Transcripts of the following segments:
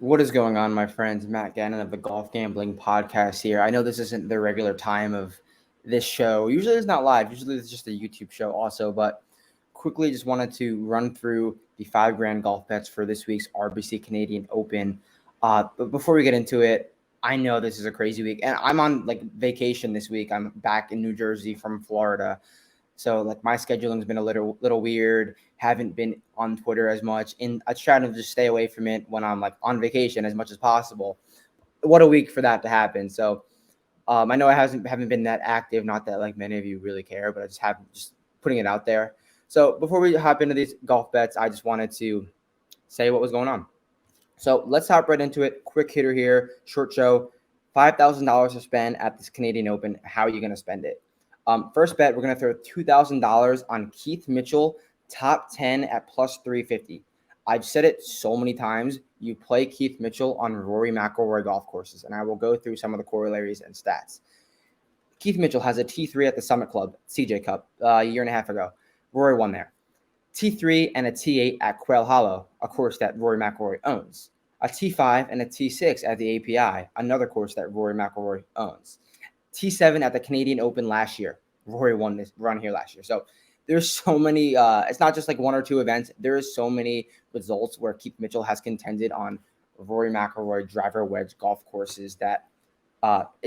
What is going on, my friends? Matt Gannon of the Golf Gambling Podcast here. I know this isn't the regular time of this show. Usually it's not live. Usually it's just a YouTube show also. But quickly just wanted to run through the $5,000 golf bets for this week's RBC Canadian Open. But before we get into it, I know this is a crazy week. And I'm on vacation this week. I'm back in New Jersey from Florida. So my scheduling's been a little weird. Haven't been on Twitter as much, and I try to just stay away from it when I'm on vacation as much as possible. What a week for that to happen. So I know I haven't been that active. Not that many of you really care, but I just haven't just putting it out there. So before we hop into these golf bets, I just wanted to say what was going on. So let's hop right into it. Quick hitter here, short show. $5,000 to spend at this Canadian Open. How are you going to spend it? First bet, we're going to throw $2,000 on Keith Mitchell, top 10 at plus 350. I've said it so many times. You play Keith Mitchell on Rory McIlroy golf courses, and I will go through some of the corollaries and stats. Keith Mitchell has a T3 at the Summit Club, CJ Cup, a year and a half ago. Rory won there. T3 and a T8 at Quail Hollow, a course that Rory McIlroy owns. A T5 and a T6 at the API, another course that Rory McIlroy owns. T7 at the Canadian Open last year. Rory won this run here last year. So there's so many, it's not just one or two events. There is so many results where Keith Mitchell has contended on Rory McIlroy driver wedge golf courses that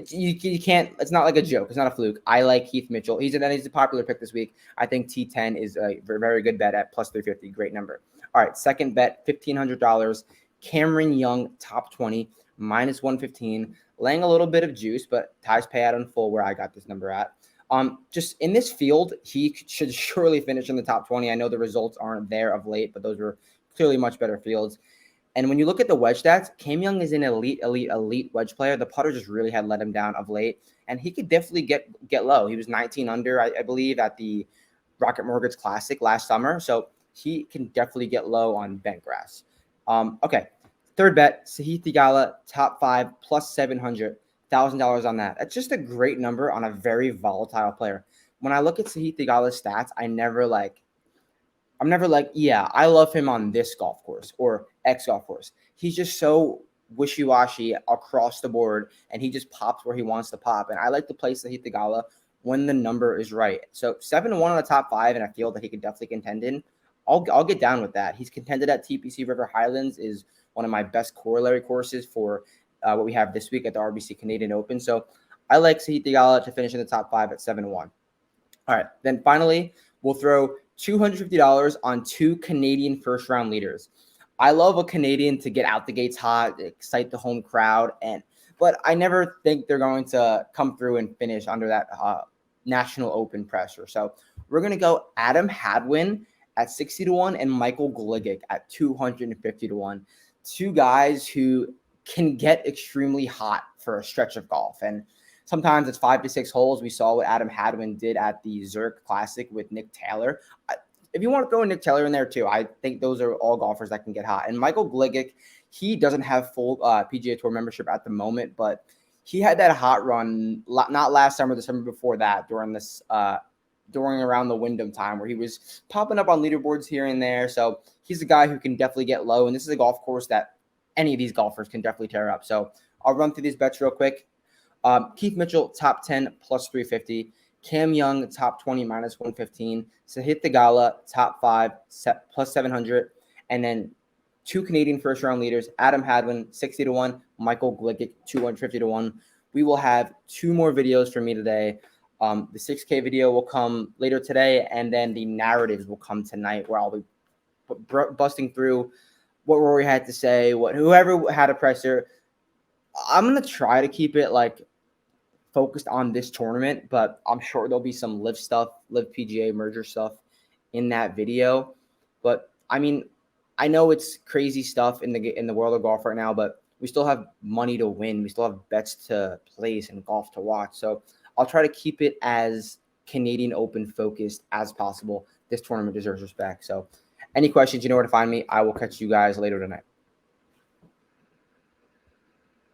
you can't, it's not like a joke. It's not a fluke. I like Keith Mitchell. He's a popular pick this week. I think T10 is a very good bet at plus 350. Great number. All right. Second bet, $1,500. Cameron Young, top 20, minus 115. Laying a little bit of juice, but ties pay out in full where I got this number at. Just in this field, he should surely finish in the top 20. I know the results aren't there of late, but those were clearly much better fields. And when you look at the wedge stats, Cam Young is an elite wedge player. The putter just really had let him down of late, and he could definitely get low. He was 19 under, I believe, at the Rocket Mortgage Classic last summer, so he can definitely get low on bent grass. Okay. Third bet, Sahith Theegala, top 5, plus 700, $1,000 on that. That's just a great number on a very volatile player. When I look at Sahith Theegala's stats, I'm never yeah, I love him on this golf course or X golf course. He's just so wishy-washy across the board, and he just pops where he wants to pop. And I like to play Sahith Theegala when the number is right. So 7-1 on the top 5, and I feel that he could definitely contend in. I'll get down with that. He's contended at TPC River Highlands, is one of my best corollary courses for what we have this week at the RBC Canadian Open. So I like Sahith Theegala to finish in the top 5 at 7-1. All right. Then finally, we'll throw $250 on 2 Canadian first-round leaders. I love a Canadian to get out the gates hot, excite the home crowd, but I never think they're going to come through and finish under that National Open pressure. So we're going to go Adam Hadwin at 60-1 and Michael Gligic at 250-1. Two guys who can get extremely hot for a stretch of golf. And sometimes it's 5 to 6 holes. We saw what Adam Hadwin did at the Zurich Classic with Nick Taylor. If you want to throw Nick Taylor in there too, I think those are all golfers that can get hot. And Michael Gligic, he doesn't have full PGA Tour membership at the moment, but he had that hot run, not last summer, the summer before that, during around the Wyndham time where he was popping up on leaderboards here and there. So he's a guy who can definitely get low. And this is a golf course that any of these golfers can definitely tear up. So I'll run through these bets real quick. Keith Mitchell, top 10, plus 350. Cam Young, top 20, minus 115. Sahith Theegala, top 5, plus 700. And then 2 Canadian first-round leaders, Adam Hadwin, 60-1, Michael Gligic, 250-1. We will have 2 more videos from me today. The 6K video will come later today, and then the narratives will come tonight, where I'll be busting through what Rory had to say, whoever had a presser. I'm going to try to keep it focused on this tournament, but I'm sure there'll be some live PGA merger stuff in that video. But I mean, I know it's crazy stuff in the world of golf right now, but we still have money to win. We still have bets to place and golf to watch. So I'll try to keep it as Canadian Open focused as possible. This tournament deserves respect. So any questions, you know where to find me. I will catch you guys later tonight.